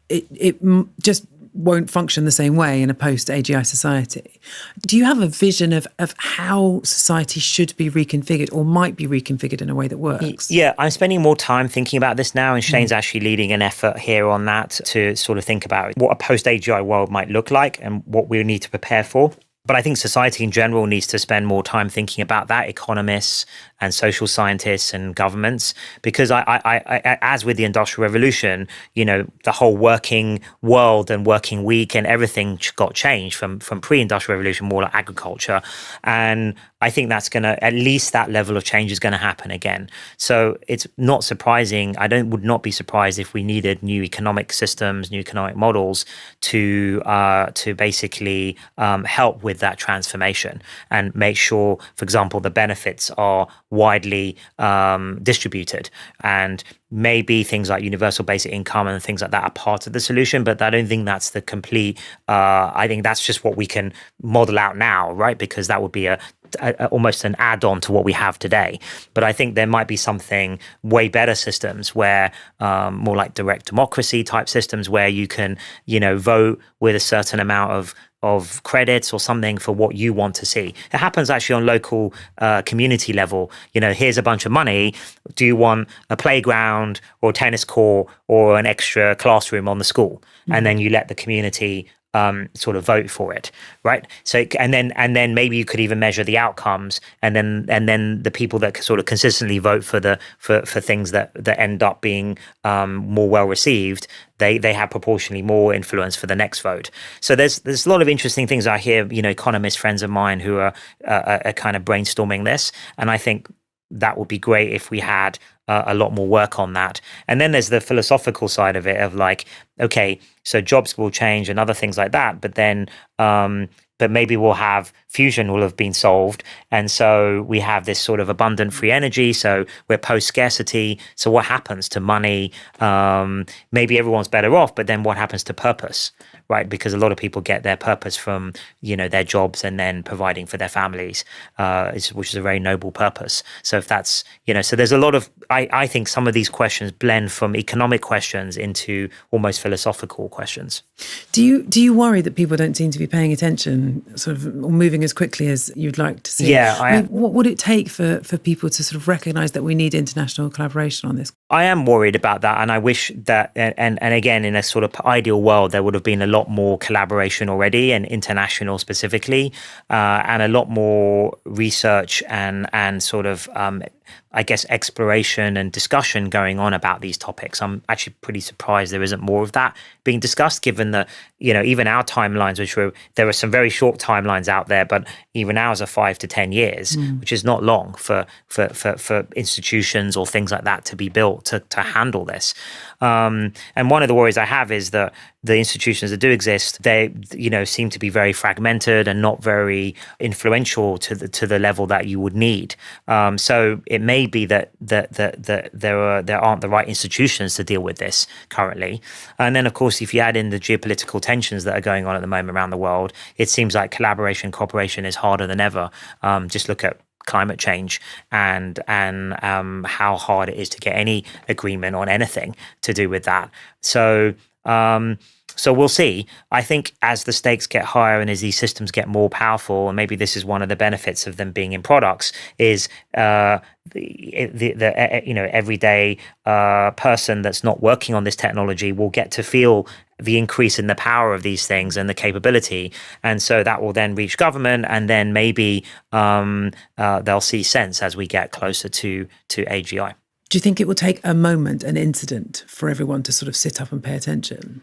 it just won't function the same way in a post-AGI society. Do you have a vision of how society should be reconfigured or might be reconfigured in a way that works? Yeah, I'm spending more time thinking about this now, and Shane's actually leading an effort here on that to sort of think about what a post-AGI world might look like and what we need to prepare for. But I think society in general needs to spend more time thinking about that, economists and social scientists and governments, because I as with the Industrial Revolution, the whole working world and working week and everything got changed from pre-Industrial Revolution, more like agriculture. And I think that's going to, at least that level of change is going to happen again. So it's not surprising. Would not be surprised if we needed new economic systems, new economic models to basically help with that transformation and make sure, for example, the benefits are widely distributed. And maybe things like universal basic income and things like that are part of the solution, but I don't think that's the complete. I think that's just what we can model out now, right? Because that would be almost an add-on to what we have today. But I think there might be something way better systems where more like direct democracy type systems where you can, vote with a certain amount of credits or something for what you want to see. It happens actually on local community level. Here's a bunch of money. Do you want a playground or a tennis court or an extra classroom on the school? And then you let the community sort of vote for it, right? So and then maybe you could even measure the outcomes, and then the people that sort of consistently vote for things that end up being more well received, they have proportionally more influence for the next vote. So there's a lot of interesting things I hear, economist friends of mine who are kind of brainstorming this, and I think that would be great if we had a lot more work on that. And then there's the philosophical side of it of like, okay, so jobs will change and other things like that, but then but maybe we'll have fusion will have been solved. And so we have this sort of abundant free energy. So we're post scarcity. So what happens to money? Maybe everyone's better off, but then what happens to purpose, right? Because a lot of people get their purpose from, their jobs and then providing for their families, which is a very noble purpose. So if that's, so there's a lot of, I think some of these questions blend from economic questions into almost philosophical questions. Do you worry that people don't seem to be paying attention, sort of moving as quickly as you'd like to see? Yeah. What would it take for people to sort of recognize that we need international collaboration on this? I am worried about that, and I wish that, and again, in a sort of ideal world, there would have been a lot more collaboration already, and international specifically, and a lot more research and sort of, I guess, exploration and discussion going on about these topics. I'm actually pretty surprised there isn't more of that being discussed, given that, even our timelines, there are some very short timelines out there, but even ours are 5 to 10 years, which is not long for institutions or things like that to be built to handle this. And one of the worries I have is that the institutions that do exist, they, seem to be very fragmented and not very influential to the level that you would need. So it may be that there aren't the right institutions to deal with this currently. And then, of course, if you add in the geopolitical tensions that are going on at the moment around the world, it seems like collaboration, cooperation is harder than ever. Just look at climate change and how hard it is to get any agreement on anything to do with that. So we'll see. I think as the stakes get higher and as these systems get more powerful, and maybe this is one of the benefits of them being in products, is the everyday person that's not working on this technology will get to feel the increase in the power of these things and the capability, and so that will then reach government, and then maybe they'll see sense as we get closer to AGI. Do you think it will take a moment, an incident, for everyone to sort of sit up and pay attention?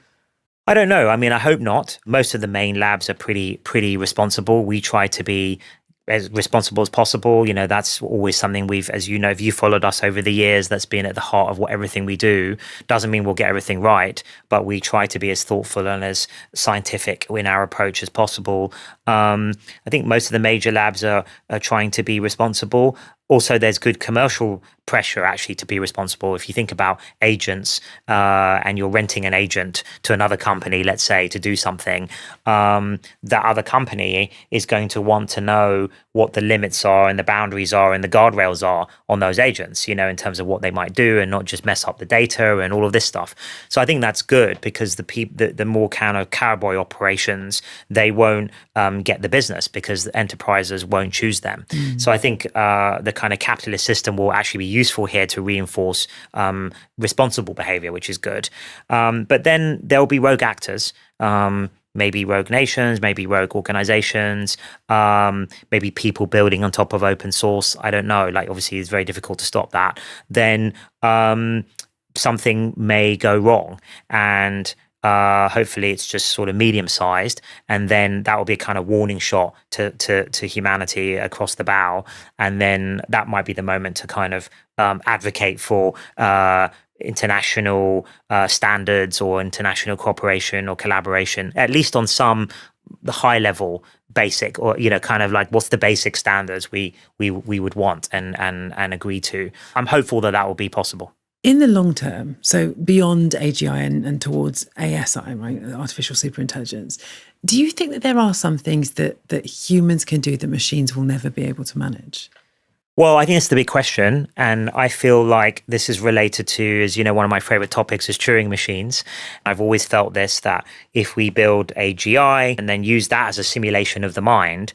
I don't know. I mean, I hope not. Most of the main labs are pretty responsible. We try to be as responsible as possible. That's always something if you followed us over the years, that's been at the heart of everything we do. Doesn't mean we'll get everything right, but we try to be as thoughtful and as scientific in our approach as possible. I think most of the major labs are trying to be responsible. Also, there's good commercial pressure actually to be responsible. If you think about agents and you're renting an agent to another company, let's say, to do something, that other company is going to want to know what the limits are and the boundaries are and the guardrails are on those agents, in terms of what they might do and not just mess up the data and all of this stuff. So I think that's good, because the more kind of cowboy operations, they won't get the business because the enterprises won't choose them. So I think the kind of capitalist system will actually be useful here to reinforce responsible behavior, which is good. But then there'll be rogue actors. Maybe rogue nations, maybe rogue organizations, maybe people building on top of open source. I don't know. Like, obviously, it's very difficult to stop that. Then something may go wrong, and hopefully it's just sort of medium-sized, and then that will be a kind of warning shot to humanity across the bow, and then that might be the moment to kind of advocate for international standards or international cooperation or collaboration, at least on some high level basic, or kind of like, what's the basic standards we would want and agree to. I'm hopeful that will be possible. In the long term, so beyond AGI and towards ASI, right, artificial superintelligence, do you think that there are some things that humans can do that machines will never be able to manage? Well, I think it's the big question. And I feel like this is related to, as you know, one of my favorite topics is Turing machines. I've always felt this, that if we build AGI and then use that as a simulation of the mind,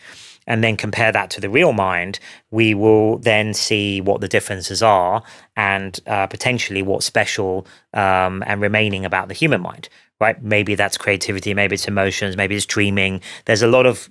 and then compare that to the real mind, we will then see what the differences are and potentially what's special and remaining about the human mind. Right? Maybe that's creativity, maybe it's emotions, maybe it's dreaming. There's a lot of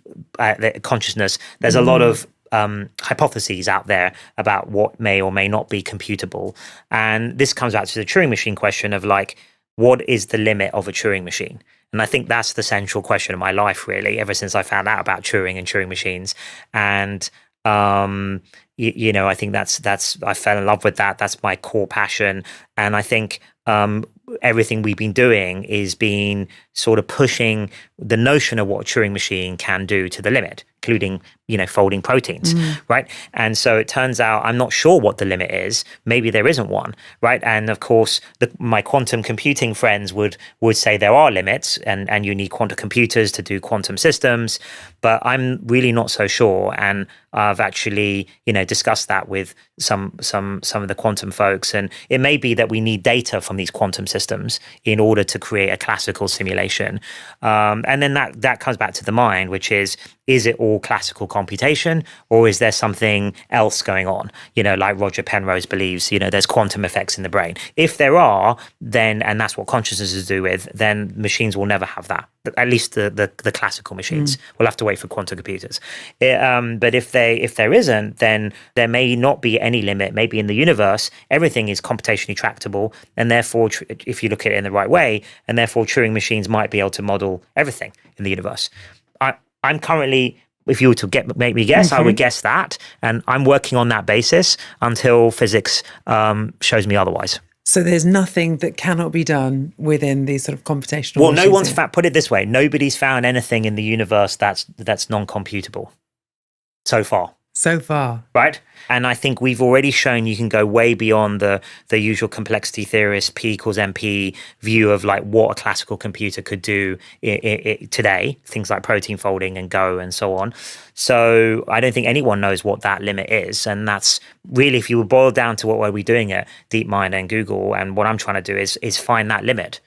consciousness. There's a lot of hypotheses out there about what may or may not be computable. And this comes back to the Turing machine question of like, what is the limit of a Turing machine? And I think that's the central question of my life, really, ever since I found out about Turing and Turing machines. And I think that's I fell in love with that. That's my core passion. And I think everything we've been doing is being sort of pushing the notion of what a Turing machine can do to the limit, including, folding proteins, right? And so it turns out I'm not sure what the limit is. Maybe there isn't one, right? And of course, my quantum computing friends would say there are limits, and you need quantum computers to do quantum systems. But I'm really not so sure. And I've actually, discussed that with some of the quantum folks. And it may be that we need data from these quantum systems in order to create a classical simulation. And then that comes back to the mind, which is it all classical computation, or is there something else going on? Like Roger Penrose believes, there's quantum effects in the brain. If there are, then, and that's what consciousness is to do with, then machines will never have that. At least the classical machines. We'll have to wait for quantum computers. But if there isn't, then there may not be any limit. Maybe in the universe, everything is computationally tractable, and therefore, if you look at it in the right way, and therefore Turing machines might be able to model everything in the universe. I'm currently, if you were to make me guess, I would guess that, and I'm working on that basis until physics shows me otherwise. So there's nothing that cannot be done within these sort of computational. Well, no one's put it this way: nobody's found anything in the universe that's non-computable so far. So far, right? And I think we've already shown you can go way beyond the usual complexity theorist P equals MP view of like what a classical computer could do today, things like protein folding and Go and so on. So I don't think anyone knows what that limit is. And that's really, if you would boil down to what we're doing at DeepMind and Google, and what I'm trying to do is find that limit.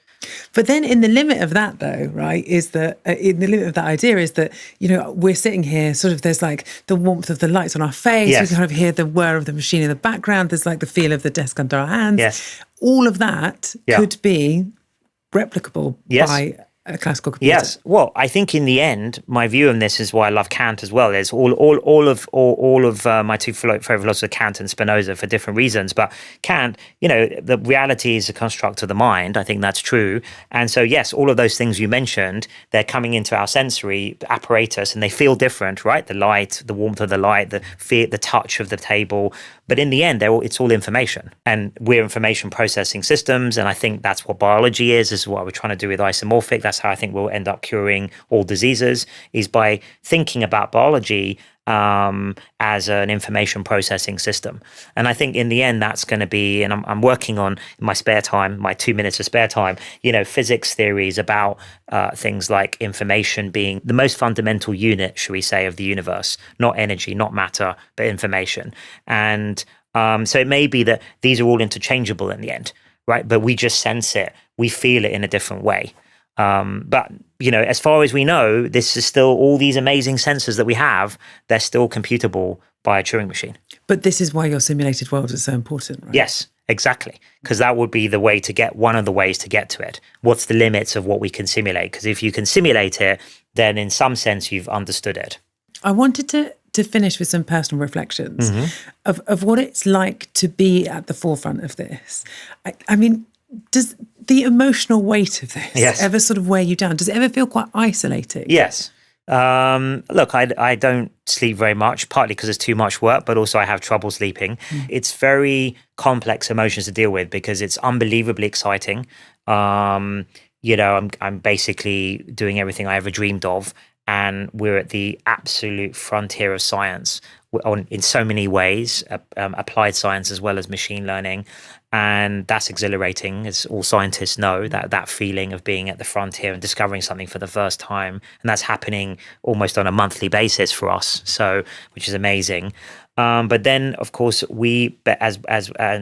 But then in the limit of that, though, right, is that in the limit of that idea is that, we're sitting here, sort of, there's like the warmth of the lights on our face. Yes. We kind of hear the whir of the machine in the background. There's like the feel of the desk under our hands. Yes. All of that could be replicable by a classical computer. Yes. Well, I think in the end, my view on this is why I love Kant as well. Is all of my two favorite philosophers, Kant and Spinoza, for different reasons. But Kant, the reality is a construct of the mind. I think that's true. And so, yes, all of those things you mentioned, they're coming into our sensory apparatus, and they feel different, right? The light, the warmth of the light, the touch of the table. But in the end, it's all information, and we're information processing systems. And I think that's what biology is. This is what we're trying to do with isomorphic. That's how I think we'll end up curing all diseases, is by thinking about biology as an information processing system. And I think in the end, that's going to be, and I'm working on in my spare time, my 2 minutes of spare time, physics theories about things like information being the most fundamental unit, should we say, of the universe, not energy, not matter, but information. And so it may be that these are all interchangeable in the end, right? But we just sense it, we feel it in a different way. But as far as we know, this is still all these amazing sensors that we have. They're still computable by a Turing machine. But this is why your simulated world is so important, right? Yes, exactly. Because that would be the way to get one of the ways to get to it. What's the limits of what we can simulate? Because if you can simulate it, then in some sense you've understood it. I wanted to finish with some personal reflections of what it's like to be at the forefront of this. I mean, does the emotional weight of this ever sort of weigh you down? Does it ever feel quite isolating? Yes. Look, I don't sleep very much, partly because it's too much work, but also I have trouble sleeping. It's very complex emotions to deal with because it's unbelievably exciting. I'm basically doing everything I ever dreamed of. And we're at the absolute frontier of science in so many ways, applied science as well as machine learning. And that's exhilarating, as all scientists know, that feeling of being at the frontier and discovering something for the first time. And that's happening almost on a monthly basis for us, which is amazing. But then, of course, we, as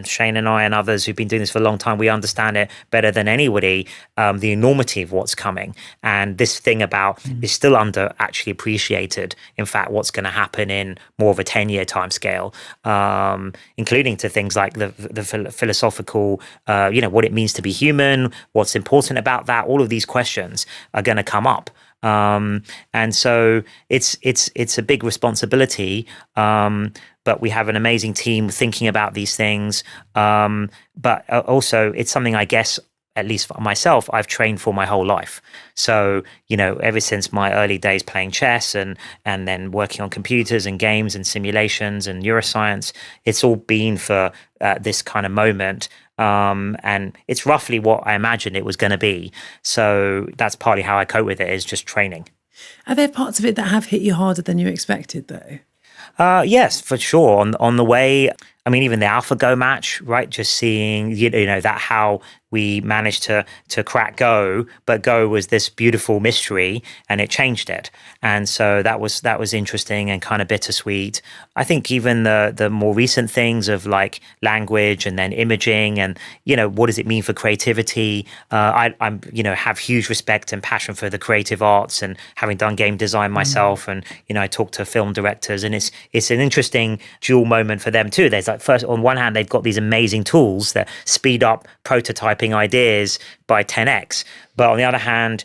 Shane and I and others who've been doing this for a long time, we understand it better than anybody, the enormity of what's coming. And this thing about is still under actually appreciated. In fact, what's going to happen in more of a 10-year timescale, including to things like the philosophical, what it means to be human, what's important about that. All of these questions are going to come up. And so it's a big responsibility, but we have an amazing team thinking about these things. But also it's something, I guess, at least for myself, I've trained for my whole life. So, ever since my early days playing chess and then working on computers and games and simulations and neuroscience, it's all been for this kind of moment. And it's roughly what I imagined it was going to be. So that's partly how I cope with it, is just training. Are there parts of it that have hit you harder than you expected, though? Yes, for sure. On the way, I mean, even the AlphaGo match, right? Just seeing, that how we managed to crack Go, but Go was this beautiful mystery, and it changed it. And so that was interesting and kind of bittersweet. I think even the more recent things of like language and then imaging and what does it mean for creativity? I'm have huge respect and passion for the creative arts, and having done game design myself, and I talk to film directors, and it's an interesting dual moment for them too. There's like, first, on one hand, they've got these amazing tools that speed up prototyping ideas by 10x, but on the other hand,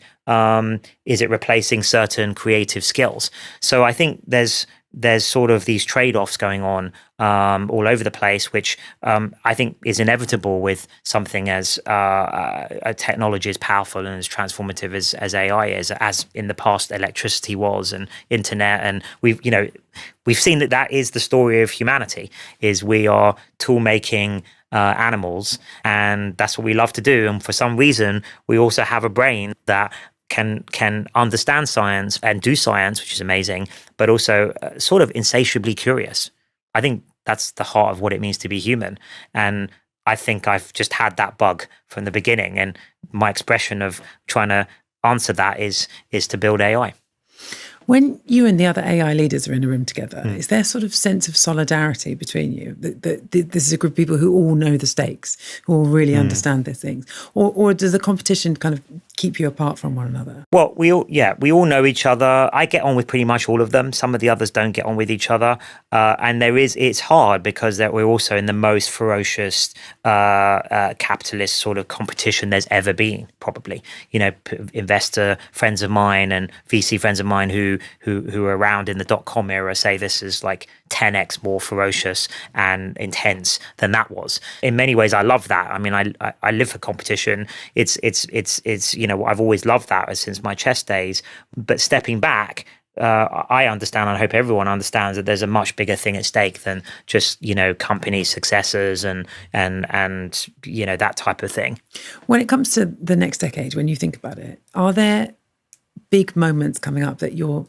is it replacing certain creative skills? So I think there's sort of these trade-offs going on all over the place, which I think is inevitable with something as a technology as powerful and as transformative as AI is, as in the past electricity was, and internet. And we've seen that is the story of humanity, is we are tool-making animals, and that's what we love to do. And for some reason, we also have a brain that can understand science and do science, which is amazing, but also sort of insatiably curious. I think that's the heart of what it means to be human. And I think I've just had that bug from the beginning. And my expression of trying to answer that is to build AI. When you and the other AI leaders are in a room together, is there sort of sense of solidarity between you? This is a group of people who all know the stakes, who all really understand these things? Or does the competition kind of keep you apart from one another? Well, we all know each other. I get on with pretty much all of them. Some of the others don't get on with each other. And it's hard because we're also in the most ferocious capitalist sort of competition there's ever been, probably. Investor friends of mine and VC friends of mine who are around in the dot-com era say this is like 10x more ferocious and intense than that was. In many ways, I love that. I mean, I live for competition. It's I've always loved that since my chess days. But stepping back, I understand, and I hope everyone understands, that there's a much bigger thing at stake than just company successes and that type of thing. When it comes to the next decade, when you think about it, are there big moments coming up that you're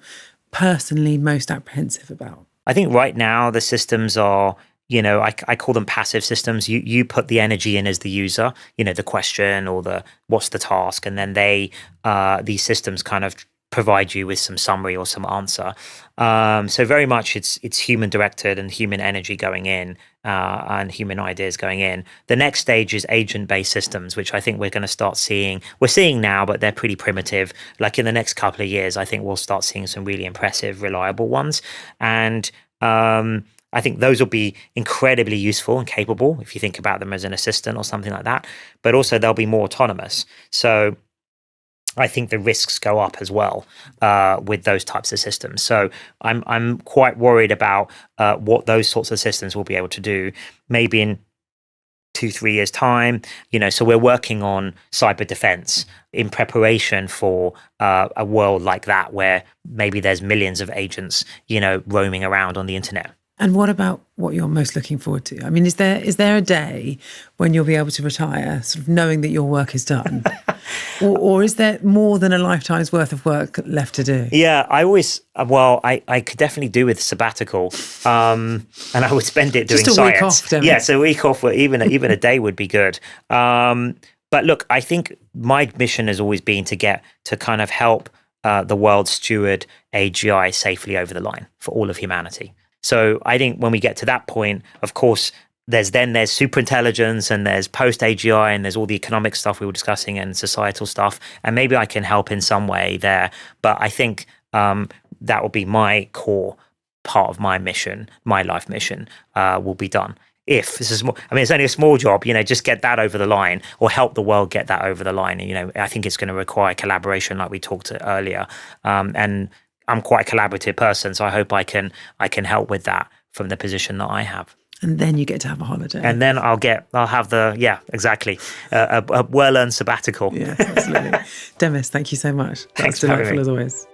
personally most apprehensive about? I think right now the systems are, I call them passive systems. You put the energy in as the user, the question or the what's the task, and then these systems kind of provide you with some summary or some answer. So very much it's human directed and human energy going in and human ideas going in. The next stage is agent based systems, which I think we're going to start seeing. We're seeing now, but they're pretty primitive. Like in the next couple of years, I think we'll start seeing some really impressive, reliable ones. And I think those will be incredibly useful and capable if you think about them as an assistant or something like that. But also they'll be more autonomous. So I think the risks go up as well with those types of systems. So I'm quite worried about what those sorts of systems will be able to do. Maybe in 2-3 years' time, so we're working on cyber defense in preparation for a world like that where maybe there's millions of agents, roaming around on the internet. And what about what you're most looking forward to? I mean, is there a day when you'll be able to retire, sort of knowing that your work is done? or is there more than a lifetime's worth of work left to do? Yeah, I could definitely do with sabbatical, and I would spend it doing just a science. Week off, Demis. Yeah, so a week off, or even a day would be good. But look, I think my mission has always been to get to kind of help the world steward AGI safely over the line for all of humanity. So I think when we get to that point, of course, there's superintelligence and there's post AGI and there's all the economic stuff we were discussing and societal stuff. And maybe I can help in some way there. But I think that will be my core part of my mission, my life mission will be done. If this is it's only a small job, just get that over the line or help the world get that over the line. And, I think it's going to require collaboration like we talked earlier. And I'm quite a collaborative person, so I hope I can help with that from the position that I have. And then you get to have a holiday. And then I'll have a well-earned sabbatical. Yeah, absolutely. Demis, thank you so much. Thanks That's for having delightful me. as always.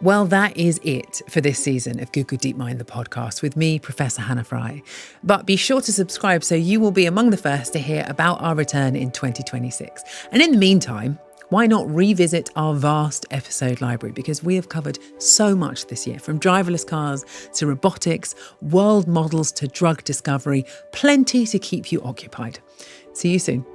Well, that is it for this season of Google DeepMind, the podcast, with me, Professor Hannah Fry. But be sure to subscribe so you will be among the first to hear about our return in 2026. And in the meantime, why not revisit our vast episode library? Because we have covered so much this year, from driverless cars to robotics, world models to drug discovery, plenty to keep you occupied. See you soon.